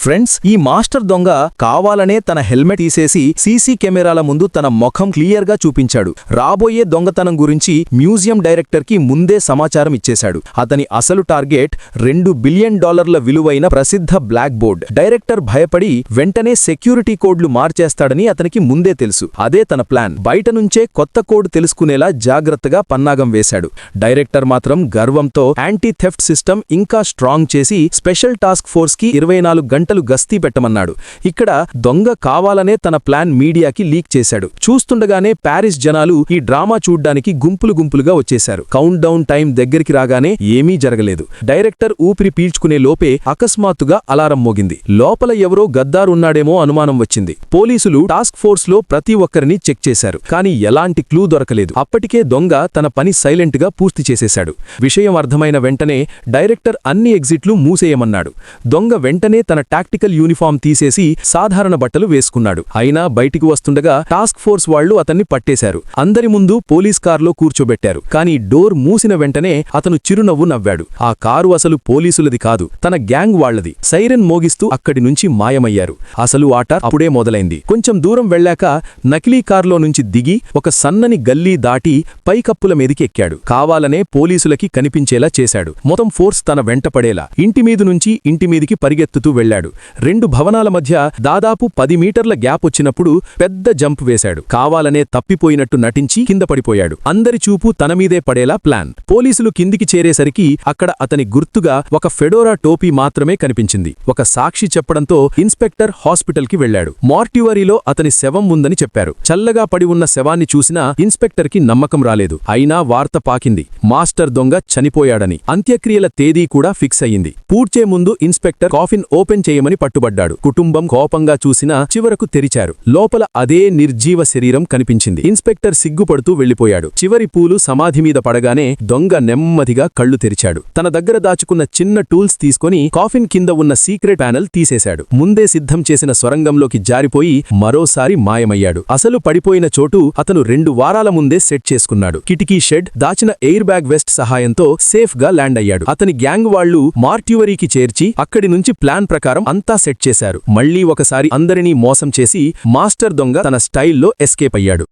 Friends, ఈ master దొంగ కావాలనే తన హెల్మెట్ తీసేసి సీసీ కెమెరాల ముందు తన ముఖం క్లియర్గా చూపించాడు. రాబోయే దొంగతనం గురించి మ్యూజియం డైరెక్టర్కి ముందే సమాచారం ఇచ్చేశాడు. అతని అసలు టార్గెట్ $2 బిలియన్ విలువైన ప్రసిద్ధ బ్లాక్ బోర్డ్. డైరెక్టర్ భయపడి వెంటనే సెక్యూరిటీ కోడ్లు మార్చేస్తాడని అతనికి ముందే తెలుసు. అదే తన ప్లాన్. బయట నుంచే కొత్త కోడ్ తెలుసుకునేలా జాగ్రత్తగా పన్నాగం వేశాడు. డైరెక్టర్ మాత్రం గర్వంతో యాంటీ థెఫ్ట్ సిస్టమ్ ఇంకా స్ట్రాంగ్ చేసి స్పెషల్ టాస్క్ ఫోర్స్ కి 24 గంటలు గస్తీ పెట్టమన్నాడు. ఇక్కడ దొంగ కావాలనే తన ప్లాన్ మీడియాకి లీక్ చేశాడు. చూస్తుండగానే ప్యారిస్ జనాలు ఈ డ్రామా చూడ్డానికి గుంపులుగా వచ్చేశారు. కౌంట్ డౌన్ టైం దగ్గరికి రాగానే ఏమీ జరగలేదు. డైరెక్టర్ ఊపిరి పీల్చుకునే లోపే అకస్మాత్తుగా అలారం మోగింది. లోపల ఎవరో గద్దారున్నాడేమో అనుమానం వచ్చింది. పోలీసులు టాస్క్ ఫోర్స్ లో ప్రతి ఒక్కరిని చెక్ చేశారు. కానీ ఎలాంటి క్లూ దొరకలేదు. అప్పటికే దొంగ తన పని సైలెంట్ గా పూర్తి చేసేశాడు. విషయం అర్థమైన వెంటనే డైరెక్టర్ అన్ని ఎగ్జిట్లు మూసేయమన్నాడు. దొంగ వెంటనే తన టాక్టికల్ యూనిఫామ్ తీసేసి సాధారణ బట్టలు వేసుకున్నాడు. అయినా బయటికి వస్తుండగా టాస్క్ ఫోర్స్ వాళ్లు అతన్ని పట్టేశారు. అందరి ముందు పోలీస్ కార్లో కూర్చోబెట్టారు. కానీ డోర్ మూసిన వెంటనే అతను చిరునవ్వు నవ్వాడు. ఆ కారు అసలు పోలీసులది కాదు, తన గ్యాంగ్ వాళ్లది. సైరన్ మోగిస్తూ అక్కడి నుంచి మాయమయ్యారు. అసలు ఆట అప్పుడే మొదలైంది. కొంచెం దూరం వెళ్లాక నకిలీ కార్లో నుంచి దిగి ఒక సన్నని గల్లీ దాటి పైకప్పుల మీదికి ఎక్కాడు. కావాలనే పోలీసులకి కనిపించేలా చేశాడు. మొత్తం ఫోర్స్ తన వెంటపడేలా. ఇంటిమీదు నుంచి ఇంటిమీదికి పరిగెత్తుతూ వెళ్లాడు. 2 భవనాల మధ్య దాదాపు 10 మీటర్ల గ్యాప్ వచ్చినప్పుడు పెద్ద జంప్ వేశాడు. కావాలనే తప్పిపోయినట్టు నటించి కింద పడిపోయాడు. అందరి చూపు తనమీదే పడేలా ప్లాన్. పోలీసులు కిందికి చేరేసరికి అక్కడ అతని గుర్తుగా ఒక ఫెడోరా టోపీ మాత్రమే కనిపించింది. ఒక సాక్షి చెప్పడంతో ఇన్స్పెక్టర్ హాస్పిటల్కి వెళ్లాడు. మార్ట్యువరీలో అతని శవం ఉందని చెప్పారు. చల్లగా పడి ఉన్న శవాన్ని చూసినా ఇన్స్పెక్టర్కి నమ్మకం రాలేదు. అయినా వార్త పాకింది. మాస్టర్ దొంగ చనిపోయాడని. అంత్యక్రియల తేదీ కూడా ఫిక్స్ అయ్యింది. పూడ్చే ముందు ఇన్స్పెక్టర్ కాఫిన్ ఓపెన్ చేయమని పట్టుబడ్డాడు. కుటుంబం కోపంగా చూసినా చివరకు తెరిచారు. లోపల అదే నిర్జీవ శరీరం కనిపించింది. ఇన్స్పెక్టర్ సిగ్గుపడుతూ వెళ్లిపోయాడు. చివరి పూలు సమాధి మీద పడగానే దొంగ నెమ్మదిగా కళ్ళు తెరిచాడు. తన దగ్గర దాచుకున్న చిన్న టూల్స్ తీసుకుని కాఫిన్ కింద ఉన్న సీక్రెట్ ప్యానెల్ తీసేశాడు. ముందే సిద్ధం చేసిన సొరంగంలోకి జారిపోయి మరోసారి మాయమయ్యాడు. అసలు పడిపోయిన చోటు అతను 2 వారాల ముందే సెట్ చేసుకున్నాడు. కిటికీ షెడ్, దాచిన ఎయిర్ బ్యాగ్ వెస్ట్ సహాయంతో సేఫ్ గా ల్యాండ్ అయ్యాడు. అతని గ్యాంగ్ వాళ్లు మార్ట్యువరీకి చేర్చి అక్కడి నుంచి ప్లాన్ ప్రకారం అంతా సెట్ చేశారు. మళ్లీ ఒకసారి అందరినీ మోసం చేసి మాస్టర్ దొంగ తన స్టైల్లో ఎస్కేప్ అయ్యాడు.